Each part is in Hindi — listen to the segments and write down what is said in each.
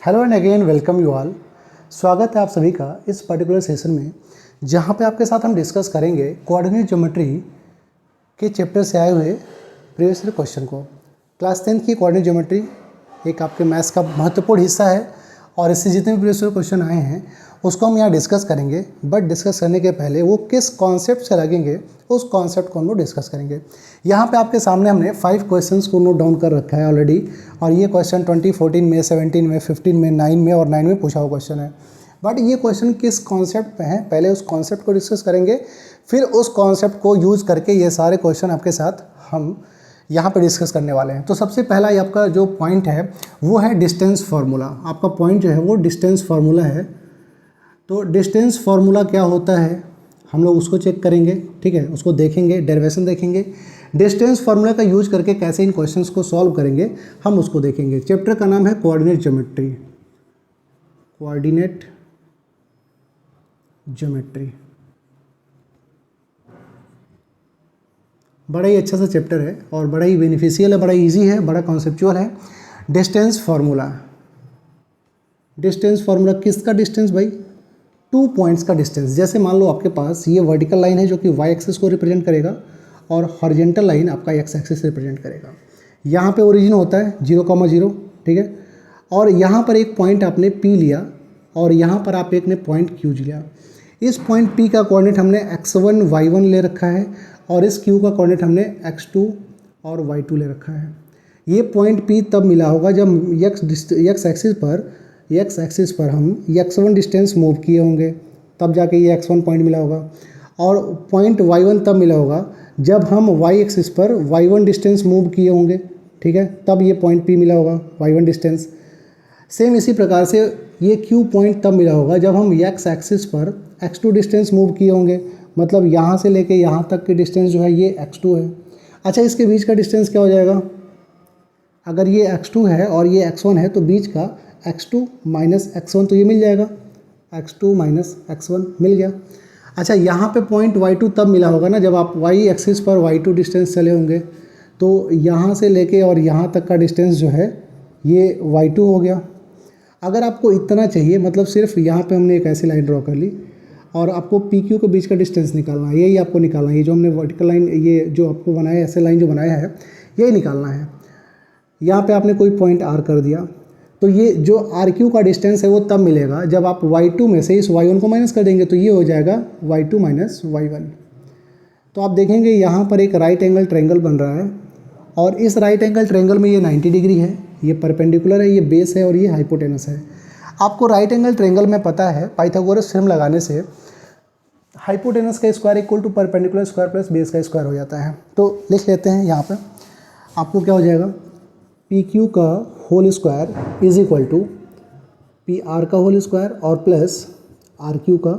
Hello and again welcome you all. स्वागत है आप सभी का इस पर्टिकुलर सेशन में, जहां पे आपके साथ हम डिस्कस करेंगे कोऑर्डिनेट ज्योमेट्री के चैप्टर से आए हुए प्रीवियस ईयर क्वेश्चन को। क्लास 10 की कोऑर्डिनेट ज्योमेट्री एक आपके मैथ्स का महत्वपूर्ण हिस्सा है और इससे जितने भी प्रीवियस ईयर क्वेश्चन आए हैं उसको हम यहाँ डिस्कस करेंगे। बट डिस्कस करने के पहले वो किस कॉन्सेप्ट से लगेंगे उस कॉन्सेप्ट को हम लोग डिस्कस करेंगे। यहाँ पे आपके सामने हमने 5 क्वेश्चंस को नोट डाउन कर रखा है ऑलरेडी, और ये क्वेश्चन 2014 में, 17 में, 15 में, 9 में और 9 में पूछा हुआ क्वेश्चन है। बट ये क्वेश्चन किस कॉन्सेप्ट पे है, पहले उस कॉन्सेप्ट को डिस्कस करेंगे, फिर उस कॉन्सेप्ट को यूज़ करके ये सारे क्वेश्चन आपके साथ हम यहाँ पे डिस्कस करने वाले हैं। तो सबसे पहला ये आपका जो पॉइंट है वो है डिस्टेंस फार्मूला। आपका पॉइंट जो है वो डिस्टेंस फार्मूला है। तो डिस्टेंस फार्मूला क्या होता है हम लोग उसको चेक करेंगे, ठीक है, उसको देखेंगे, डेरिवेशन देखेंगे। डिस्टेंस फार्मूला का यूज करके कैसे इन क्वेश्चंस को सॉल्व करेंगे हम उसको देखेंगे। चैप्टर का नाम है कोऑर्डिनेट ज्योमेट्री। कोऑर्डिनेट ज्योमेट्री बड़ा ही अच्छा सा चैप्टर है और बड़ा ही बेनिफिशियल है, बड़ा ईजी है, बड़ा कॉन्सेप्चुअल है। डिस्टेंस फार्मूला, डिस्टेंस फार्मूला किसका डिस्टेंस भाई? 2 पॉइंट्स का डिस्टेंस। जैसे मान लो आपके पास ये वर्टिकल लाइन है जो कि वाई एक्सिस को रिप्रेजेंट करेगा और हॉरिजॉन्टल लाइन आपका एक्स एक्सिस रिप्रेजेंट करेगा। यहाँ पे ओरिजिन होता है 0,0, ठीक है, और यहाँ पर एक पॉइंट आपने P लिया और यहाँ पर आप एक ने पॉइंट Q लिया। इस पॉइंट P का कोऑर्डिनेट हमने x1 y1 ले रखा है और इस Q का कोऑर्डिनेट हमने x2 और y2 ले रखा है। ये पॉइंट P तब मिला होगा जब एक्स एक्सिस पर हम x1 डिस्टेंस मूव किए होंगे, तब जाके ये x1 पॉइंट मिला होगा। और पॉइंट y1 तब मिला होगा जब हम y एक्सिस पर y1 डिस्टेंस मूव किए होंगे, ठीक है, तब ये पॉइंट P मिला होगा y1 डिस्टेंस। सेम इसी प्रकार से ये Q पॉइंट तब मिला होगा जब हम x एक्सिस पर x2 डिस्टेंस मूव किए होंगे, मतलब यहाँ से लेके यहाँ तक की डिस्टेंस जो है ये x2 है। अच्छा, इसके बीच का डिस्टेंस क्या हो जाएगा? अगर ये x2 है और ये x1 है तो बीच का x2 माइनस x1 तो ये मिल जाएगा, x2 माइनस x1 मिल गया। अच्छा, यहाँ पे पॉइंट y2 तब मिला होगा ना जब आप y एक्सिस पर y2 डिस्टेंस चले होंगे, तो यहाँ से लेके और यहाँ तक का डिस्टेंस जो है ये y2 हो गया। अगर आपको इतना चाहिए, मतलब सिर्फ यहाँ पे हमने एक ऐसी लाइन ड्रॉ कर ली और आपको PQ के बीच का डिस्टेंस निकालना है, यही आपको निकालना है। ये जो हमने वर्टिकल लाइन, ये जो आपको बनाया है, ऐसे लाइन जो बनाया है, यही निकालना है। यहाँ पे आपने कोई पॉइंट R कर दिया, तो ये जो RQ का डिस्टेंस है वो तब मिलेगा जब आप y2 में से इस y1 को माइनस कर देंगे, तो ये हो जाएगा y2 माइनस y1। तो आप देखेंगे यहाँ पर एक राइट एंगल ट्रायंगल बन रहा है और इस राइट एंगल ट्रायंगल में ये 90 डिग्री है, ये परपेंडिकुलर है, ये बेस है और ये हाइपोटेनस है। आपको राइट एंगल ट्रायंगल में पता है पाइथागोरस थ्योरम लगाने से हाइपोटेनस का square equal to perpendicular square plus base का स्क्वायर हो जाता है। तो लिख लेते हैं यहाँ पर, आपको क्या हो जाएगा, PQ का whole square is equal to PR का होल स्क्वायर और प्लस RQ का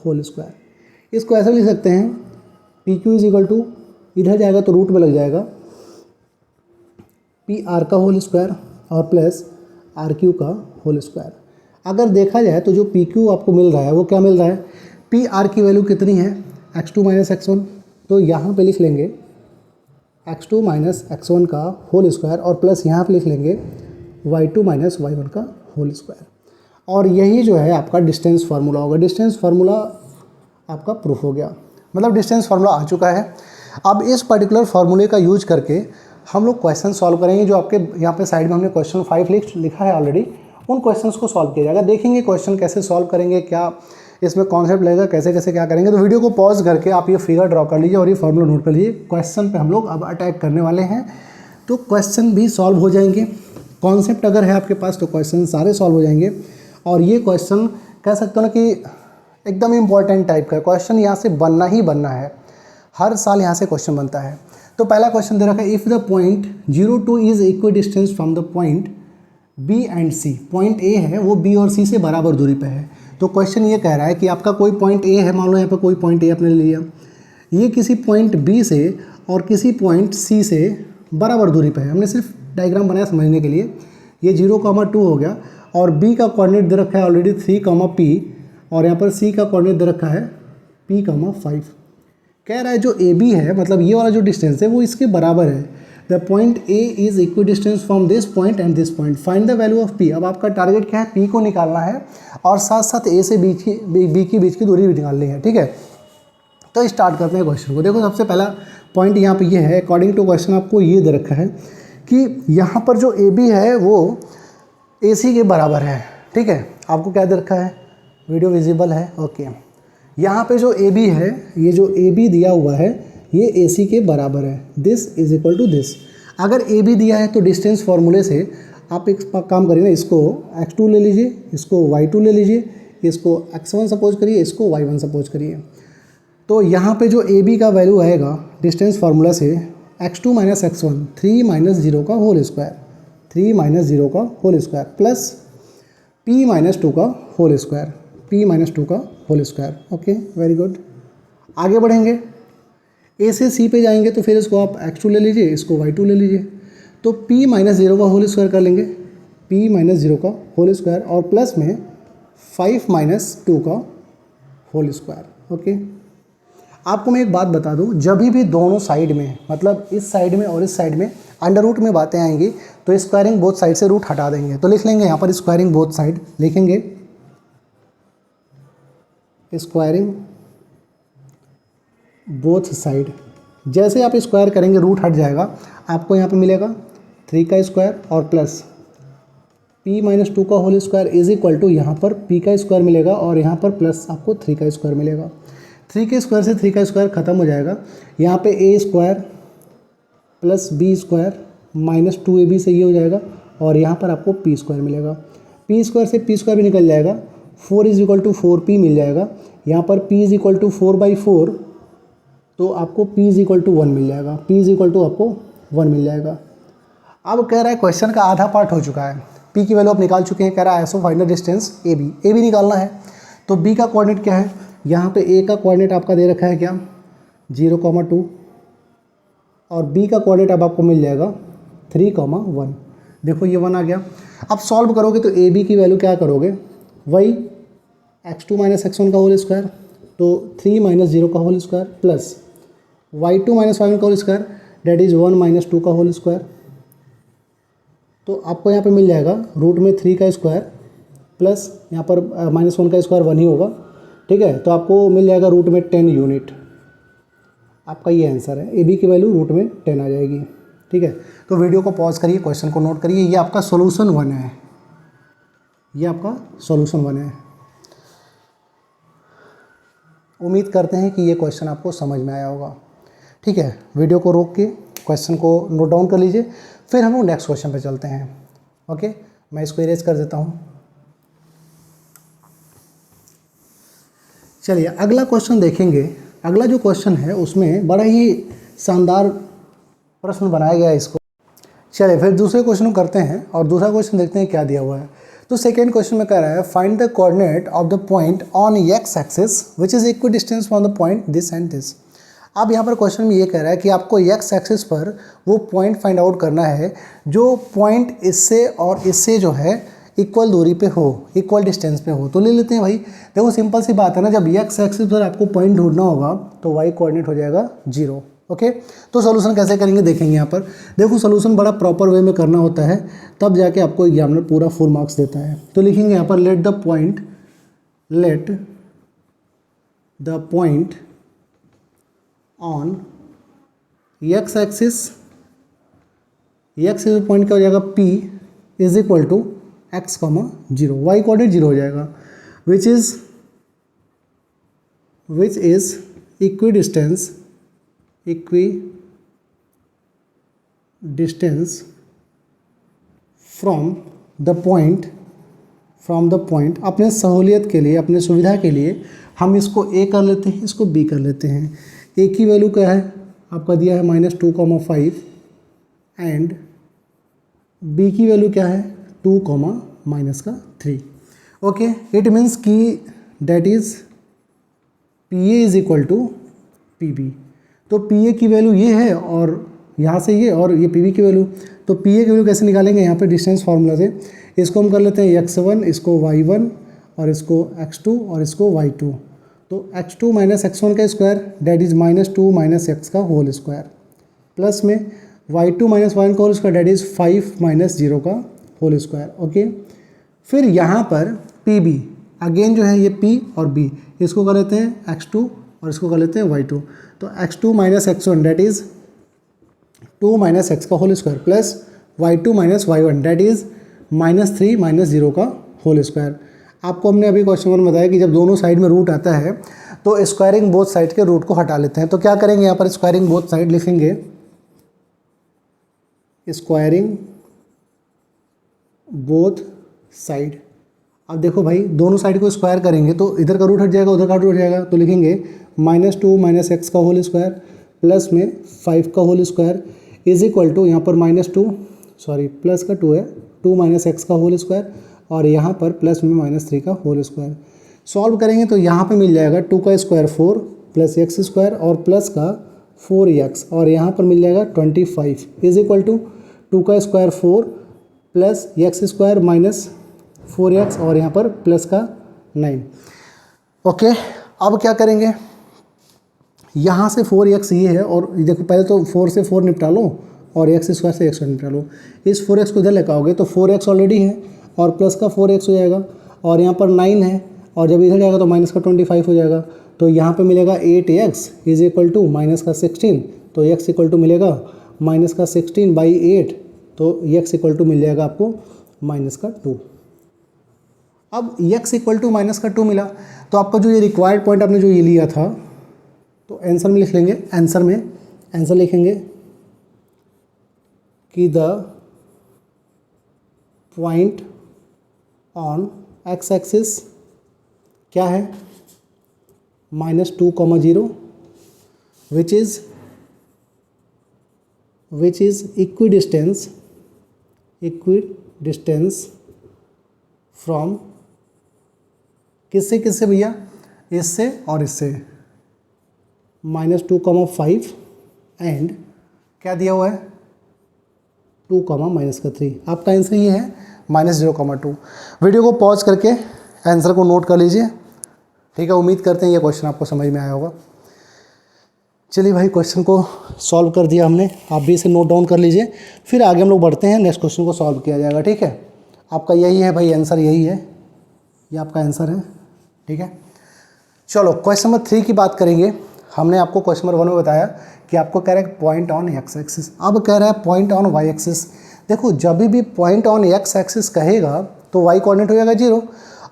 होल स्क्वायर। इसको ऐसे लिख सकते हैं, PQ इज इक्वल टू, इधर जाएगा तो रूट में लग जाएगा, PR का होल स्क्वायर और प्लस RQ का होल स्क्वायर। अगर देखा जाए तो जो PQ आपको मिल रहा है वो क्या मिल रहा है, PR की वैल्यू कितनी है, x2 माइनस x1, तो यहाँ पे लिख लेंगे x2 माइनस x1 का होल स्क्वायर और प्लस यहाँ पे लिख लेंगे y2 माइनस y1 का होल स्क्वायर। और यही जो है आपका डिस्टेंस फार्मूला होगा। डिस्टेंस फार्मूला आपका प्रूफ हो गया, मतलब डिस्टेंस फार्मूला आ चुका है। अब इस पर्टिकुलर फार्मूले का यूज करके हम लोग क्वेश्चन सॉल्व करेंगे। जो आपके यहाँ पे साइड में हमने क्वेश्चन 5 लिखा है ऑलरेडी, उन क्वेश्चंस को सॉल्व किया जाएगा। देखेंगे क्वेश्चन कैसे सॉल्व करेंगे, क्या इसमें कॉन्सेप्ट लगेगा, कैसे कैसे क्या करेंगे। तो वीडियो को पॉज करके आप ये फिगर ड्रॉ कर लीजिए और ये फार्मूला नोट कर लीजिए। क्वेश्चन पे हम लोग अब अटैक करने वाले हैं, तो क्वेश्चन भी सॉल्व हो जाएंगे। कॉन्सेप्ट अगर है आपके पास तो क्वेश्चन सारे सॉल्व हो जाएंगे। और ये क्वेश्चन कह सकते हो ना कि एकदम इम्पॉर्टेंट टाइप का क्वेश्चन, यहाँ से बनना ही बनना है, हर साल यहाँ से क्वेश्चन बनता है। तो पहला क्वेश्चन दे रखा है, if the point 0,2 is equidistant from the point B and C। Point A है वो B और C से बराबर दूरी पे है। तो क्वेश्चन ये कह रहा है कि आपका कोई पॉइंट A है, मान लो यहाँ पे कोई पॉइंट A आपने ले लिया, ये किसी पॉइंट B से और किसी पॉइंट C से बराबर दूरी पे है। हमने सिर्फ डायग्राम बनाया समझने के लिए। ये 0,2 हो गया और B का कोऑर्डिनेट दे रखा है ऑलरेडी 3,P और यहाँ पर C का कोऑर्डिनेट दे रखा है P,5। कह रहा है जो AB है, मतलब ये वाला जो डिस्टेंस है वो इसके बराबर है। The point A is equidistant from this point and this point, find the value of P. अब आपका टारगेट क्या है, पी को निकालना है और साथ साथ ए से बी के बीच की दूरी भी निकालनी है, ठीक है। तो स्टार्ट करते हैं क्वेश्चन को। देखो सबसे पहला पॉइंट यहाँ पे ये है, अकॉर्डिंग टू क्वेश्चन आपको ये दे रखा है कि यहाँ पर जो ए बी है वो ए सी के बराबर है, ठीक है। आपको क्या दे रखा है, वीडियो विजिबल है, ओके। यहाँ पे जो ए बी है, ये जो ए बी दिया हुआ है ये ए सी के बराबर है, this is equal to this. अगर ए बी दिया है तो डिस्टेंस फार्मूले से आप एक काम करिए ना, इसको x2 ले लीजिए, इसको y2 ले लीजिए, इसको x1 सपोज करिए, इसको y1 सपोज करिए। तो यहाँ पे जो ए बी का वैल्यू आएगा डिस्टेंस फार्मूला से x2 माइनस x1, 3 माइनस 0 का होल स्क्वायर, 3 माइनस 0 का whole square plus p minus 2 का होल स्क्वायर, p माइनस 2 का whole square, okay very good. आगे बढ़ेंगे, ए से सी पे जाएंगे तो फिर इसको आप x2 ले लीजिए, इसको y2 ले लीजिए, तो p माइनस 0 का होल स्क्वायर कर लेंगे, p माइनस 0 का होल स्क्वायर और प्लस में 5 माइनस 2 का होल स्क्वायर, ओके। आपको मैं एक बात बता दूं, जब भी दोनों साइड में, मतलब इस साइड में और इस साइड में अंडर रूट में बातें आएंगी तो स्क्वायरिंग बोथ साइड से रूट हटा देंगे। तो लिख लेंगे यहाँ पर स्क्वायरिंग बोथ साइड, लिखेंगे स्क्वायरिंग बोथ साइड। जैसे आप स्क्वायर करेंगे रूट हट जाएगा, आपको यहाँ पे मिलेगा 3 का स्क्वायर और प्लस p माइनस 2 का whole square is equal to यहाँ पर p का स्क्वायर मिलेगा और यहाँ पर प्लस आपको 3 का स्क्वायर मिलेगा। 3 के स्क्वायर से 3 का स्क्वायर खत्म हो जाएगा, यहाँ पे a square plus b square minus 2ab से ये हो जाएगा और यहाँ पर आपको p स्क्वायर मिलेगा। p स्क्वायर से p स्क्वायर भी निकल जाएगा, 4 इज इक्वल टू 4p मिल जाएगा। यहाँ पर p इज इक्वल टू 4/4, तो आपको p इज इक्वल टू 1 मिल जाएगा, p इज इक्वल टू आपको 1 मिल जाएगा। अब कह रहा है क्वेश्चन का आधा पार्ट हो चुका है, p की वैल्यू आप निकाल चुके हैं, कह रहा है so find the distance A B निकालना है। तो b का कोऑर्डिनेट क्या है, यहाँ पे a का कोऑर्डिनेट आपका दे रखा है क्या 0,2 और b का कोऑर्डिनेट अब आपको मिल जाएगा 3,1। देखो ये 1 आ गया। अब सॉल्व करोगे तो ए बी की वैल्यू क्या करोगे, वही x2 माइनस x1 का होल स्क्वायर, तो 3 माइनस 0 का whole square plus y2 minus y1 का whole square that is 1 minus 2 का होल स्क्वायर। तो आपको यहाँ पे मिल जाएगा रूट में 3 का स्क्वायर प्लस यहाँ पर माइनस 1 का स्क्वायर 1 ही होगा, ठीक है। तो आपको मिल जाएगा रूट में 10 यूनिट। आपका ये आंसर है, ए बी की वैल्यू रूट में 10 आ जाएगी, ठीक है। तो वीडियो को पॉज करिए, क्वेश्चन को नोट करिए, ये आपका सॉल्यूशन 1 है, ये आपका सॉल्यूशन 1 है। उम्मीद करते हैं कि ये क्वेश्चन आपको समझ में आया होगा, ठीक है। वीडियो को रोक के क्वेश्चन को नोट डाउन कर लीजिए, फिर हम लोग नेक्स्ट क्वेश्चन पे चलते हैं, ओके। मैं इसको इरेज कर देता हूँ। चलिए अगला क्वेश्चन देखेंगे। अगला जो क्वेश्चन है उसमें बड़ा ही शानदार प्रश्न बनाया गया है इसको। चलिए फिर दूसरे क्वेश्चन को करते हैं और दूसरा क्वेश्चन देखते हैं क्या दिया हुआ है। तो सेकेंड क्वेश्चन में कह रहा है find the coordinate of the point on X axis which is equidistant from the point this and this. अब यहाँ पर क्वेश्चन में ये कह रहा है कि आपको एक्स एक्सिस पर वो पॉइंट फाइंड आउट करना है जो पॉइंट इससे और इससे जो है इक्वल दूरी पे हो, इक्वल डिस्टेंस पे हो। तो ले लेते हैं भाई, देखो सिंपल सी बात है ना, जब एक्स एक्सिस पर आपको पॉइंट ढूंढना होगा तो वाई कोऑर्डिनेट हो जाएगा 0, ओके। तो सोल्यूशन कैसे करेंगे देखेंगे। यहाँ पर देखो सोल्यूशन बड़ा प्रॉपर वे में करना होता है, तब जाके आपको एग्जामिनर पूरा फुल मार्क्स देता है। तो लिखेंगे यहाँ पर let the point on X axis, X point क्या हो जाएगा p is equal to x, 0, Y coordinate 0 हो जाएगा, which is equidistant from the point. अपने सहूलियत के लिए, अपने सुविधा के लिए हम इसको a कर लेते हैं, इसको b कर लेते हैं। a की वैल्यू क्या है आपका दिया है -2,5 एंड b की वैल्यू क्या है 2, -3, ओके। इट मीन्स कि that is PA is equal to PB। तो PA की वैल्यू ये है और यहाँ से ये, और ये PB की वैल्यू। तो PA की वैल्यू कैसे निकालेंगे, यहाँ पे डिस्टेंस फार्मूला से इसको हम कर लेते हैं x1, इसको y1 और इसको x2 और इसको y2। तो x2 माइनस x1 का स्क्वायर डेट इज -2 - x का होल स्क्वायर प्लस में y2 माइनस y1 का whole square that is 5 minus 0 का होल स्क्वायर। ओके, फिर यहाँ पर पी बी अगेन जो है ये p और b, इसको कर लेते हैं x2 और इसको कर लेते हैं y2। तो x2 minus x1 that is 2 minus x का whole square plus y2 minus y1 that is minus 3 minus 0 का होल स्क्वायर। आपको हमने अभी क्वेश्चन में बताया कि जब दोनों साइड में रूट आता है तो स्क्वायरिंग बोथ साइड के रूट को हटा लेते हैं। तो क्या करेंगे, यहाँ पर स्क्वायरिंग बोथ साइड लिखेंगे, स्क्वायरिंग बोथ साइड। अब देखो भाई, दोनों साइड को स्क्वायर करेंगे तो इधर का रूट हट जाएगा, उधर का रूट हट जाएगा, तो लिखेंगे माइनस 2 माइनस एक्स का होल स्क्वायर प्लस में 5 का whole square is equal to, यहाँ पर प्लस का 2 है, 2 माइनस एक्स का होल स्क्वायर और यहाँ पर प्लस में माइनस 3 का होल स्क्वायर। सॉल्व करेंगे तो यहाँ पे मिल जाएगा 2 का स्क्वायर 4 प्लस एक्स स्क्वायर और प्लस का 4x और यहाँ पर मिल जाएगा 25 इज इक्वल टू 2 का square 4 plus x square minus 4x और यहाँ पर प्लस का 9। ओके, अब क्या करेंगे, यहाँ से 4x ये है और देखो पहले तो 4 से 4 निपटा लो और एक्स स्क्वायर से एक्स निपटा लो। इस 4x को इधर लेकर आओगे तो 4x ऑलरेडी है और प्लस का 4x हो जाएगा और यहाँ पर 9 है और जब इधर जाएगा तो माइनस का 25 हो जाएगा। तो यहाँ पे मिलेगा 8x is equal to minus का 16, तो x इक्वल टू मिलेगा माइनस का 16 बाई 8, तो x इक्वल टू मिल जाएगा आपको माइनस का 2। अब x इक्वल टू माइनस का 2 मिला तो आपका जो ये रिक्वायर्ड पॉइंट आपने जो ये लिया था तो आंसर में लिख लेंगे, आंसर लिखेंगे कि the point on X axis क्या है, -2, विच इज़ इक्विडिस्टेंस फ्रॉम किससे भैया, इससे और इससे, -2, 5 एंड क्या दिया हुआ है 2, -3। आपका आंसर ये है -0, 2। वीडियो को पॉज करके आंसर को नोट कर लीजिए, ठीक है। उम्मीद करते हैं ये क्वेश्चन आपको समझ में आया होगा। चलिए भाई, क्वेश्चन को सॉल्व कर दिया हमने, आप भी इसे नोट डाउन कर लीजिए, फिर आगे हम लोग बढ़ते हैं, नेक्स्ट क्वेश्चन को सॉल्व किया जाएगा, ठीक है। आपका यही है भाई आंसर, यही है, ये आपका आंसर है, ठीक है। चलो क्वेश्चन नंबर 3 की बात करेंगे। हमने आपको क्वेश्चन नंबर 1 में बताया कि आपको कह रहा है पॉइंट ऑन एक्स एक्सिस, अब कह रहा है पॉइंट ऑन वाई एक्सिस। देखो जब भी पॉइंट ऑन एक्स एक्सिस कहेगा तो वाई कोऑर्डिनेट हो जाएगा 0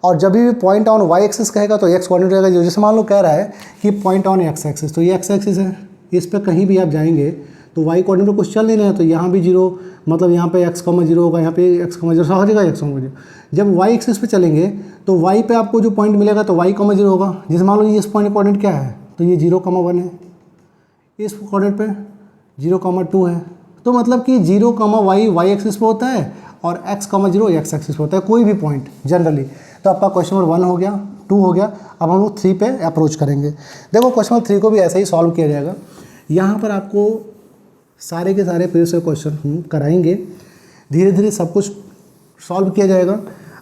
और जब भी पॉइंट ऑन वाई एक्सिस कहेगा तो एक्स कोऑर्डिनेट हो जाएगा 0। जैसे मान लो कह रहा है कि पॉइंट ऑन एक्स एक्सिस, तो ये एक्स एक्सिस है, इस पर कहीं भी आप जाएंगे तो वाई कोऑर्डिनेट में कुछ चल नहीं रहा है, तो यहाँ भी 0, मतलब यहाँ पे x, 0 होगा, यहाँ पे x, 0 हो जाएगा, x, 0। जब y एक्सिस पे चलेंगे तो y पे आपको जो पॉइंट मिलेगा तो y, 0 होगा। जैसे मान लो इस पॉइंट कोऑर्डिनेट क्या है, तो ये 0, 1 है, इस कोऑर्डिनेट पे 0, 2 है, तो मतलब कि 0, y एक्सिस पे होता है और x, 0 x एक्सिस पे होता है, कोई भी पॉइंट जनरली। तो आपका क्वेश्चन नंबर 1 हो गया, 2 हो गया। अब हम लोग 3 पे अप्रोच करेंगे। देखो क्वेश्चन नंबर 3 को भी ऐसे ही सॉल्व किया जाएगा। यहाँ पर आपको सारे के सारे प्रीवियस क्वेश्चन कराएंगे, धीरे धीरे सब कुछ सॉल्व किया जाएगा।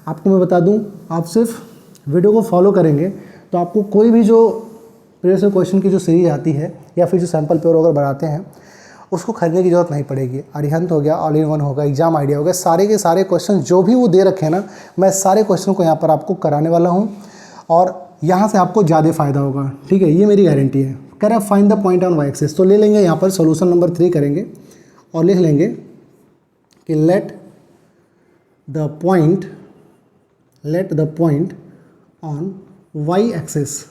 आपको मैं बता दूं, आप सिर्फ वीडियो को फॉलो करेंगे तो आपको कोई भी जो प्रीवियस क्वेश्चन की जो सीरीज आती है या फिर जो सैम्पल पेपर अगर बनाते हैं उसको खरीदने की ज़रूरत नहीं पड़ेगी। अरिहंत हो गया, ऑल इन वन होगा, एग्जाम आइडिया हो गया, सारे के सारे क्वेश्चन जो भी वो दे रखे हैं ना, मैं सारे क्वेश्चन को यहाँ पर आपको कराने वाला हूँ और यहाँ से आपको ज़्यादा फ़ायदा होगा, ठीक है, ये मेरी गारंटी है। कह रहा है find the point on Y axis, तो ले लेंगे यहाँ पर सोल्यूशन नंबर 3 करेंगे और लिख लेंगे कि let the point on Y axis.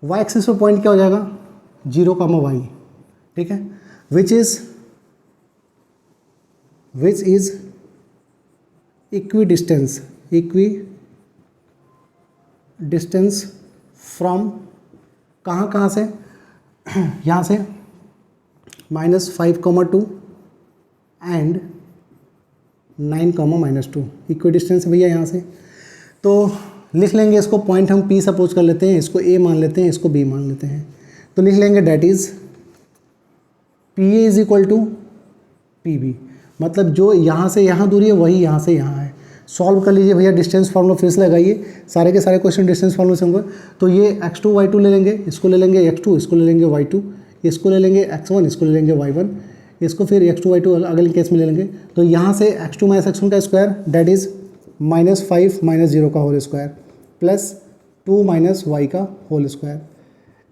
Y axis पर पॉइंट क्या हो जाएगा 0, y, ठीक है, विच इज इक्विडिस्टेंस फ्रॉम कहाँ से, यहाँ से -5, 2 एंड 9, -2 इक्विडिस्टेंस भैया यहाँ से। तो लिख लेंगे इसको, पॉइंट हम P सपोज कर लेते हैं, इसको A मान लेते हैं, इसको B मान लेते हैं। तो लिख लेंगे that is PA is equal to PB, मतलब जो यहाँ से यहाँ दूरी है वही यहाँ से यहाँ है। सॉल्व कर लीजिए भैया, डिस्टेंस फार्मूला फिर से लगाइए, सारे के सारे क्वेश्चन डिस्टेंस फार्मूला से होंगे। तो ये x2 y2 ले लेंगे, इसको ले लेंगे x2, इसको ले लेंगे y2, इसको ले लेंगे x1, इसको ले लेंगे y1, इसको फिर x2 अगले केस में ले लेंगे। तो यहाँ से x2 माइनस x1 का स्क्वायर डैट इज़ -5 माइनस 0 का whole square plus 2 minus y का whole square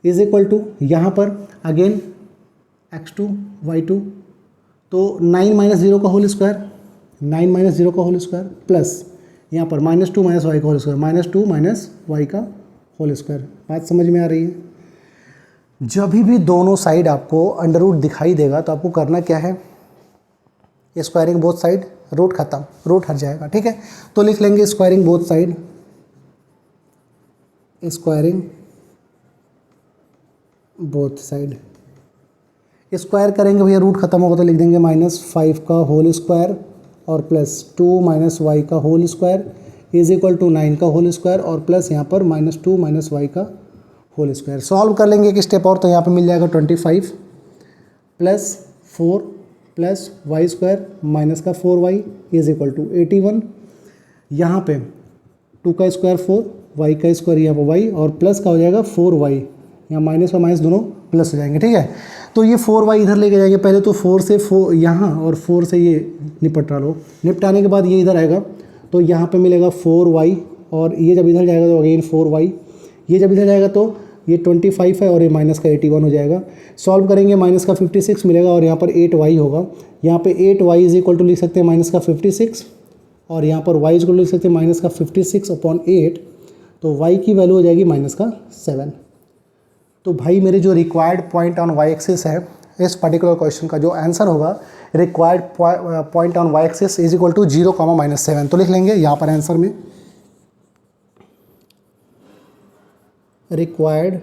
is equal to यहाँ पर अगेन x2 y2 तो 9 माइनस 0 का होल स्क्वायर, 9 माइनस 0 का होल स्क्वायर प्लस यहाँ पर -2 माइनस y का होल स्क्वायर, -2 माइनस y का होल स्क्वायर। बात समझ में आ रही है? जब भी दोनों साइड आपको अंडर रूट दिखाई देगा तो आपको करना क्या है, स्क्वायरिंग बोथ साइड, रूट खत्म, रूट हट जाएगा, ठीक है। तो लिख लेंगे squaring both side, squaring both side. Square करेंगे भैया, रूट खत्म होगा तो लिख देंगे -5 का होल स्क्वायर और प्लस 2 माइनस y का whole square is equal to 9 का होल स्क्वायर और प्लस यहाँ पर -2 माइनस y का होल स्क्वायर। सॉल्व कर लेंगे एक स्टेप और, तो यहाँ पे मिल जाएगा 25 plus 4 plus y square minus का 4y इज इक्वल टू 81। यहाँ पे 2 का स्क्वायर 4, y का स्क्वायर यहाँ पर y और प्लस का हो जाएगा 4y, यहाँ माइनस और माइनस दोनों प्लस हो जाएंगे, ठीक है। तो ये 4y इधर लेके जाएंगे, पहले तो 4 से 4 यहाँ और 4 से ये निपटा लो, निपटाने के बाद ये इधर आएगा तो यहाँ पे मिलेगा 4y और ये जब इधर जाएगा तो अगेन 4y, ये जब इधर जाएगा तो ये 25 है और ये माइनस का 81 हो जाएगा। सॉल्व करेंगे माइनस का 56 मिलेगा और यहाँ पर 8y होगा, यहाँ पे 8y इज इक्वल टू लिख सकते हैं माइनस का 56 और यहाँ पर y इज इक्वल टू लिख सकते हैं माइनस का 56/8, तो y की वैल्यू हो जाएगी माइनस का 7। तो भाई मेरे जो required point on y axis है इस पर्टिकुलर क्वेश्चन का जो आंसर होगा required point on y axis is equal to 0, -7। तो लिख लेंगे यहाँ पर आंसर में required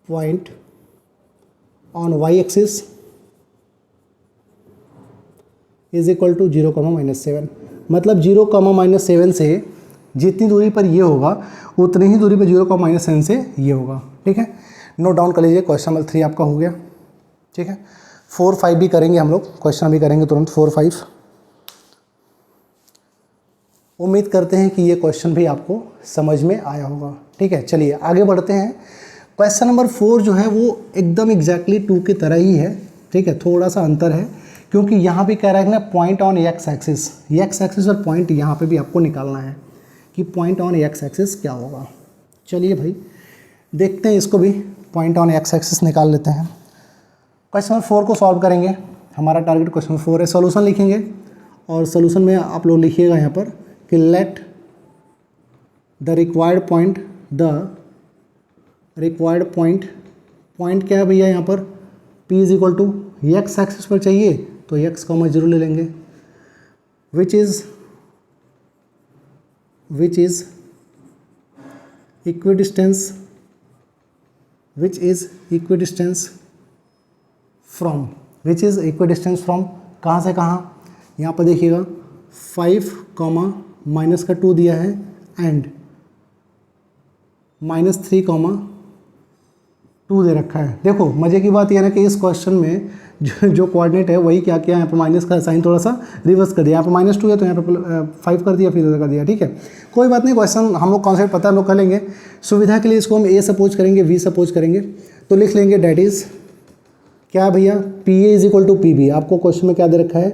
point on y axis is equal to 0, -7। मतलब 0, -7 से जितनी दूरी पर ये होगा उतनी ही दूरी पर 0, -7 से ये होगा, ठीक है। नोट डाउन कर लीजिए, क्वेश्चन नंबर 3 आपका हो गया, ठीक है। 4, 5 भी करेंगे हम लोग, क्वेश्चन अभी करेंगे तुरंत 4, 5। उम्मीद करते हैं कि ये क्वेश्चन भी आपको समझ में आया होगा, ठीक है। चलिए आगे बढ़ते हैं। क्वेश्चन नंबर 4 जो है वो एकदम एग्जैक्टली 2 की तरह ही है, ठीक है। थोड़ा सा अंतर है क्योंकि यहाँ भी कह रहा है ना पॉइंट ऑन एक्स एक्सिस और पॉइंट यहाँ पे भी आपको निकालना है कि पॉइंट ऑन एक्स एक्सिस क्या होगा। चलिए भाई देखते हैं इसको भी, पॉइंट ऑन एक्स एक्सिस निकाल लेते हैं। क्वेश्चन नंबर 4 को सॉल्व करेंगे, हमारा टारगेट क्वेश्चन नंबर 4 है। सॉल्यूशन लिखेंगे और सॉल्यूशन में आप लोग लिखिएगा यहाँ पर कि लेट द रिक्वायर्ड पॉइंट क्या है भैया, यहाँ पर p is equal to x axis पर चाहिए तो x, 0 ले लेंगे, विच इज इक्विडिस्टेंस फ्रॉम कहाँ से कहाँ, यहाँ पर देखिएगा 5, माइनस का 2 दिया है एंड -3, 2 दे रखा है। देखो मज़े की बात यह है कि इस क्वेश्चन में जो कोऑर्डिनेट है वही क्या किया, यहाँ पर माइनस का साइन थोड़ा सा रिवर्स कर दिया, यहाँ पर -2 है तो यहाँ पर 5 कर दिया, फिर इधर कर दिया, ठीक है। कोई बात नहीं, क्वेश्चन हम लोग कॉन्सेप्ट पता है, हम लोग कर लेंगे। सुविधा के लिए इसको हम a सपोज करेंगे, v सपोज करेंगे, तो लिख लेंगे डैट इज़ क्या भैया, PA is equal to PB। आपको क्वेश्चन में क्या दे रखा है,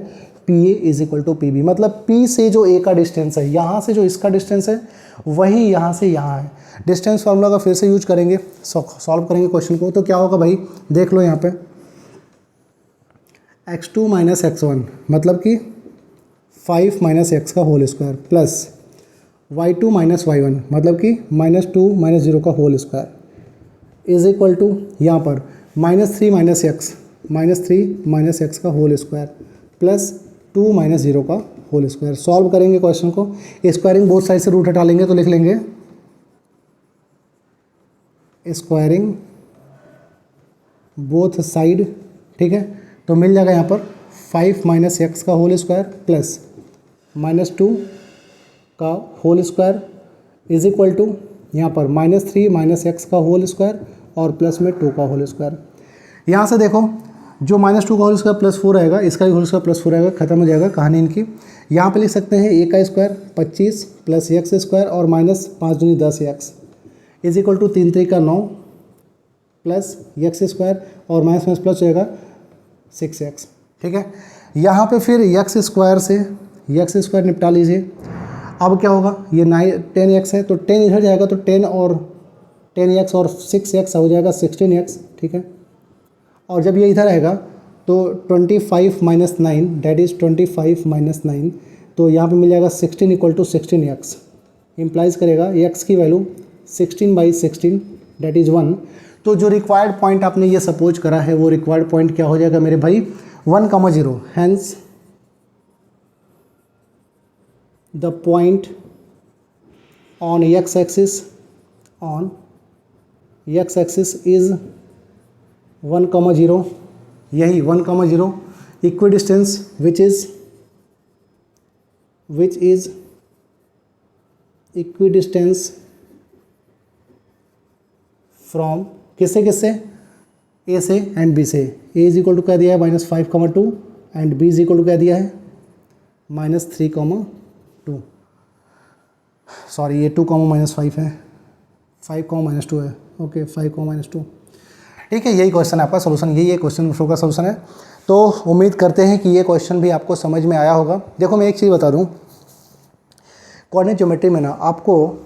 PA is equal to PB, मतलब P से जो A का डिस्टेंस है, यहाँ से जो इसका डिस्टेंस है वही यहाँ से यहाँ है। डिस्टेंस फार्मूला का फिर से यूज करेंगे, सॉल्व करेंगे क्वेश्चन को। तो क्या होगा भाई, देख लो यहाँ पे x2 माइनस x1 मतलब कि 5 माइनस x का whole square plus y2 minus y1 मतलब कि -2 माइनस 0 का whole square is equal to यहाँ पर -3 माइनस x का होल स्क्वायर प्लस 2 माइनस 0 का होल स्क्वायर। सॉल्व करेंगे क्वेश्चन को, स्क्वायरिंग बोथ साइड से रूट हटा लेंगे तो लिख लेंगे स्क्वायरिंग बोथ साइड, ठीक है। तो मिल जाएगा यहाँ पर 5 माइनस x का होल स्क्वायर प्लस -2 का whole square is equal to यहाँ पर -3 माइनस x का होल स्क्वायर और प्लस में 2 का होल स्क्वायर। यहाँ से देखो जो -2 का होल स्क्वायर प्लस 4 रहेगा, इसका भी होल स्क्वायर प्लस 4 रहेगा, खत्म हो जाएगा कहानी इनकी। यहाँ पे लिख सकते हैं a का स्क्वायर 25 प्लस x स्क्वायर और -5 दूनी 10x इज इक्वल टू 3 3 का 9 प्लस एक्स स्क्वायर और माइनस माइनस प्लस हो जाएगा 6x, ठीक है। यहाँ पे फिर एक्स स्क्वायर से एक्स स्क्वायर निपटा लीजिए। अब क्या होगा, ये 10x है तो 10 इधर जाएगा तो 10 और 10x और 6x हो जाएगा 16x, ठीक है। और जब ये इधर आएगा तो 25 माइनस 9 डेट इज़ 25 माइनस 9, तो यहाँ पे मिल जाएगा 16 इक्वल टू 16x, इम्प्लाइज करेगा x की वैल्यू 16/16 डेट इज़ 1। तो जो रिक्वायर्ड पॉइंट आपने ये सपोज करा है वो रिक्वायर्ड पॉइंट क्या हो जाएगा मेरे भाई, 1,0। Hence the point on x axis is 1,0, यही 1,0 equidistance which is equidistance from किससे किससे, ए से एंड बी से। ए इज इक्वल टू क्या दिया है -5,2 and B is equal to क्या दिया है -3,2। सॉरी ये 2, -5 है, 5, -2 है, ओके 5, -2, ठीक है। यही क्वेश्चन है आपका सोल्यूशन, यही क्वेश्चन का सोल्यूशन है। तो उम्मीद करते हैं कि ये क्वेश्चन भी आपको समझ में आया होगा। देखो मैं एक चीज़ बता दूं, कोऑर्डिनेट ज्योमेट्री में ना आपको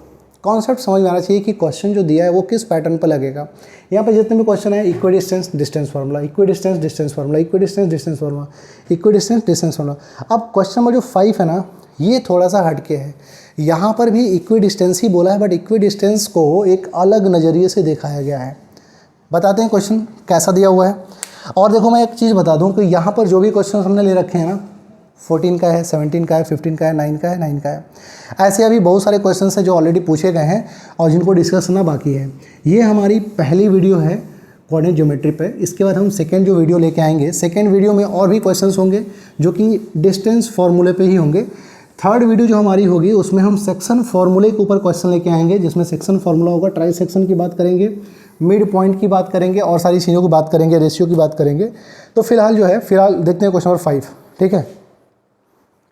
कॉन्सेप्ट समझ में आना चाहिए कि क्वेश्चन जो दिया है वो किस पैटर्न पर लगेगा। यहाँ पे जितने भी क्वेश्चन है, equidistance distance formula, equidistance distance formula, equidistance distance formula, equidistance distance formula. अब क्वेश्चन नंबर जो 5 है ना, ये थोड़ा सा हटके है। यहाँ पर भी इक्विडिस्टेंस ही बोला है, बट इक्विडिस्टेंस को एक अलग नज़रिए से दिखाया गया है। बताते हैं क्वेश्चन कैसा दिया हुआ है। और देखो मैं एक चीज़ बता दूं कि यहाँ पर जो भी क्वेश्चन हमने ले रखे हैं ना, 14 का है, 17 का है, 15 का है, 9 का है, 9 का है, ऐसे अभी बहुत सारे क्वेश्चन हैं जो ऑलरेडी पूछे गए हैं और जिनको डिस्कस करना बाकी है। ये हमारी पहली वीडियो है कोऑर्डिनेट ज्योमेट्री पे। इसके बाद हम सेकेंड जो वीडियो लेके आएंगे, सेकेंड वीडियो में और भी क्वेश्चंस होंगे जो कि डिस्टेंस फार्मूले पे ही होंगे। थर्ड वीडियो जो हमारी होगी उसमें हम सेक्शन फार्मूले के ऊपर क्वेश्चन लेके आएंगे, जिसमें सेक्शन फार्मूला होगा, ट्राई सेक्शन की बात करेंगे, मिड पॉइंट की बात करेंगे और सारी चीज़ों की बात करेंगे, रेशियो की बात करेंगे। तो फिलहाल जो है, फिलहाल देखते हैं क्वेश्चन नंबर 5, ठीक है।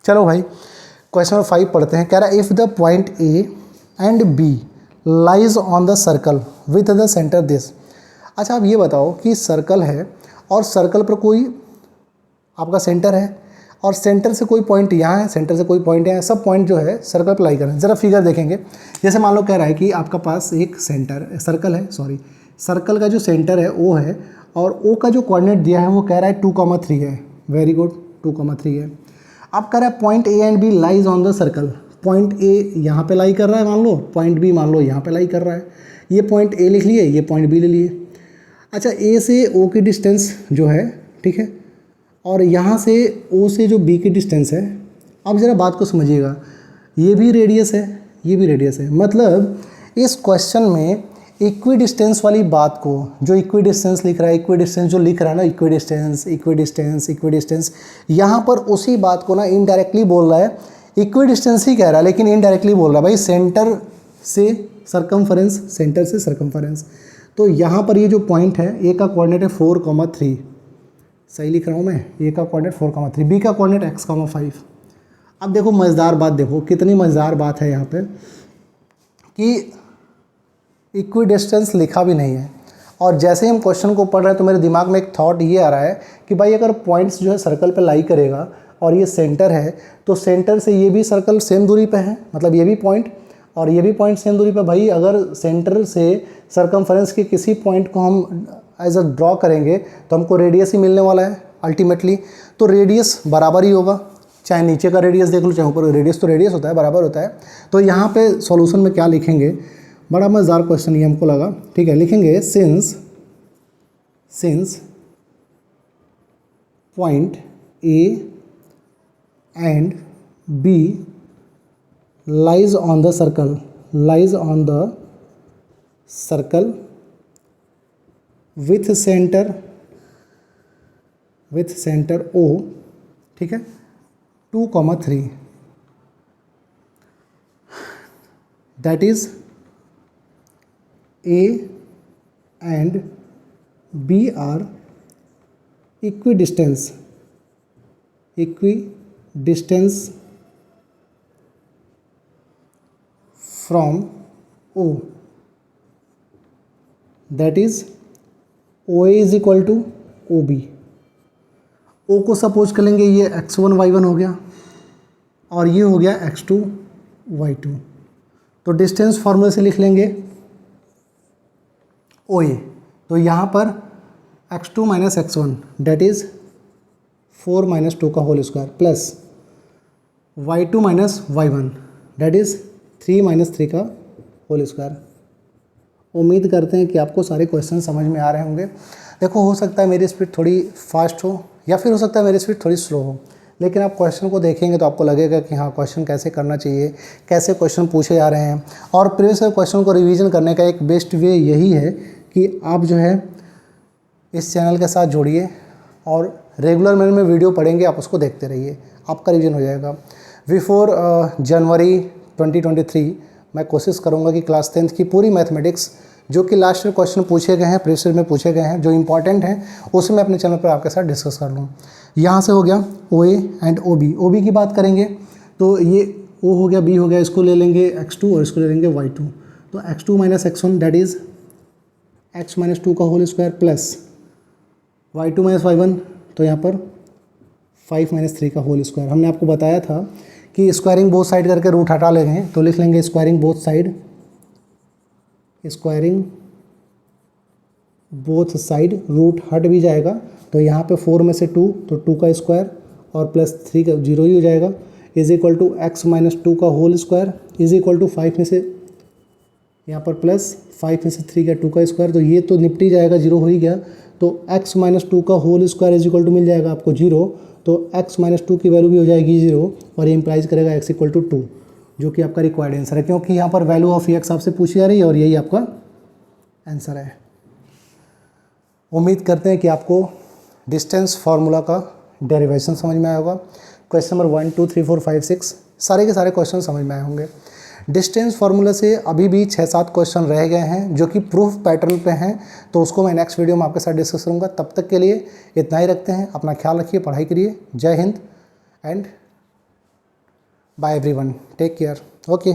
चलो भाई क्वेश्चन नंबर 5 पढ़ते हैं। कह रहा है if the point A and B lies on the circle with the centre this. अच्छा आप ये बताओ कि सर्कल है और सर्कल पर कोई आपका सेंटर है और सेंटर से कोई पॉइंट यहाँ है, सेंटर से कोई पॉइंट यहाँ है, सब पॉइंट जो है सर्कल पर लाई करें। ज़रा फिगर देखेंगे। जैसे मान लो कह रहा है कि आपका पास एक सर्कल है, सर्कल का जो सेंटर है ओ है और ओ का जो कोऑर्डिनेट दिया है वो कह रहा है 2,3 है। वेरी गुड, 2,3 है। अब कह रहा है point A and B lies on the circle. Point A यहाँ पे लाई कर रहा है मान लो, पॉइंट बी मान लो यहाँ पे लाई कर रहा है। ये पॉइंट ए लिख लिए, ये पॉइंट बी ले लिए। अच्छा ए से ओ की डिस्टेंस जो है, ठीक है, और यहाँ से ओ से जो बी की डिस्टेंस है। अब ज़रा बात को समझिएगा, ये भी रेडियस है, ये भी रेडियस है। मतलब इस क्वेश्चन में इक्विडिस्टेंस वाली बात को, जो इक्विडिस्टेंस लिख रहा है, इक्विडिस्टेंस जो लिख रहा है ना, इक्विडिस्टेंस इक्विडिस्टेंस इक्विडिस्टेंस, यहाँ पर उसी बात को ना इनडायरेक्टली बोल रहा है। इक्विडिस्टेंस ही कह रहा है लेकिन इनडायरेक्टली बोल रहा है भाई सेंटर से सरकमफरेंस, सेंटर से सरकमफरेंस। तो यहाँ पर ये जो पॉइंट है, ए का कोऑर्डिनेट है 4,3, सही लिख रहा हूँ मैं, ए का कोऑर्डिनेट 4,3, बी का कोऑर्डिनेट x,5। अब देखो मज़ेदार बात, देखो कितनी मज़ेदार बात है यहाँ पे कि इक्विडिस्टेंस लिखा भी नहीं है। और जैसे ही हम क्वेश्चन को पढ़ रहे हैं तो मेरे दिमाग में एक थॉट ये आ रहा है कि भाई अगर पॉइंट्स जो है सर्कल पे लाई करेगा और ये सेंटर है तो सेंटर से ये भी सर्कल सेम दूरी पे है, मतलब ये भी पॉइंट और ये भी पॉइंट सेम दूरी पे। भाई अगर सेंटर से सरकमफरेंस के किसी पॉइंट को हम एज अ ड्रॉ करेंगे तो हमको रेडियस ही मिलने वाला है अल्टीमेटली। तो रेडियस बराबर ही होगा, चाहे नीचे का रेडियस देख लो चाहे ऊपर, रेडियस तो रेडियस होता है, बराबर होता है। तो यहाँ पे सॉल्यूशन में क्या लिखेंगे, बड़ा मज़ेदार क्वेश्चन ये हमको लगा, ठीक है। लिखेंगे since point A and B lies on the circle with centre O, ठीक है, 2,3, that is A and B are equidistance from O, that is O A is equal to O B. O को सपोज कर लेंगे ये x1 y1 हो गया और ये हो गया x2 y2। तो डिस्टेंस फॉर्मूले से लिख लेंगे ओ ए। तो यहाँ पर x2 minus x1 that is 4 minus 2 का whole square plus y2 minus y1 that is 3 minus 3 का होल स्क्वायर। उम्मीद करते हैं कि आपको सारे क्वेश्चन समझ में आ रहे होंगे। देखो, हो सकता है मेरी स्पीड थोड़ी फास्ट हो या फिर हो सकता है मेरी स्पीड थोड़ी स्लो हो, लेकिन आप क्वेश्चन को देखेंगे तो आपको लगेगा कि हाँ, क्वेश्चन कैसे करना चाहिए, कैसे क्वेश्चन पूछे जा रहे हैं। और प्रीवियस क्वेश्चन को रिवीजन करने का एक बेस्ट वे यही है कि आप जो है इस चैनल के साथ जुड़िए और रेगुलर मैनर में वीडियो पढ़ेंगे, आप उसको देखते रहिए, आपका रिवीजन हो जाएगा। बिफोर जनवरी 2023 मैं कोशिश करूंगा कि क्लास 10th की पूरी मैथमेटिक्स जो कि लास्ट में क्वेश्चन पूछे गए हैं, प्रीवियस में पूछे गए हैं, जो इंपॉर्टेंट हैं, उसे मैं अपने चैनल पर आपके साथ डिस्कस कर लूँ। यहाँ से हो गया O A and O B. O B की बात करेंगे तो ये ओ हो गया, बी हो गया, इसको ले लेंगे x2 और इसको ले लेंगे y2। तो x2 minus x1 that is x minus 2 का whole square plus y2 minus y1, तो यहाँ पर 5 माइनस 3 का होल स्क्वायर। हमने आपको बताया था कि स्क्वायरिंग बोथ साइड करके रूट हटा लेंगे, तो लिख लेंगे squaring both side, squaring both side, root हट भी जाएगा तो यहाँ पे 4 में से 2 तो 2 का स्क्वायर और प्लस 3 का 0 ही हो जाएगा, is equal to x minus 2 का whole square is equal to 5 में से यहाँ पर प्लस 5 में से 3 का 2 का स्क्वायर, तो ये तो निपटी जाएगा, 0 हो ही गया। तो x माइनस 2 का whole square is equal to मिल जाएगा आपको 0, तो x माइनस 2 की वैल्यू भी हो जाएगी 0 और ये इंप्लाइज करेगा x इक्वल टू 2, जो कि आपका रिक्वायर्ड आंसर है, क्योंकि यहाँ पर वैल्यू ऑफ x आपसे पूछी जा रही है और यही आपका आंसर है। उम्मीद करते हैं कि आपको डिस्टेंस फार्मूला का डेरिवेशन समझ में आया होगा। क्वेश्चन नंबर 1 2 3 4 5 6 सारे के सारे क्वेश्चन समझ में आए होंगे। डिस्टेंस फार्मूला से अभी भी 6-7 क्वेश्चन रह गए हैं जो कि प्रूफ पैटर्न पे हैं, तो उसको मैं नेक्स्ट वीडियो में आपके साथ डिस्कस करूँगा। तब तक के लिए इतना ही रखते हैं। अपना ख्याल रखिए, पढ़ाई करिए। जय Hind and bye everyone, take care. Okay.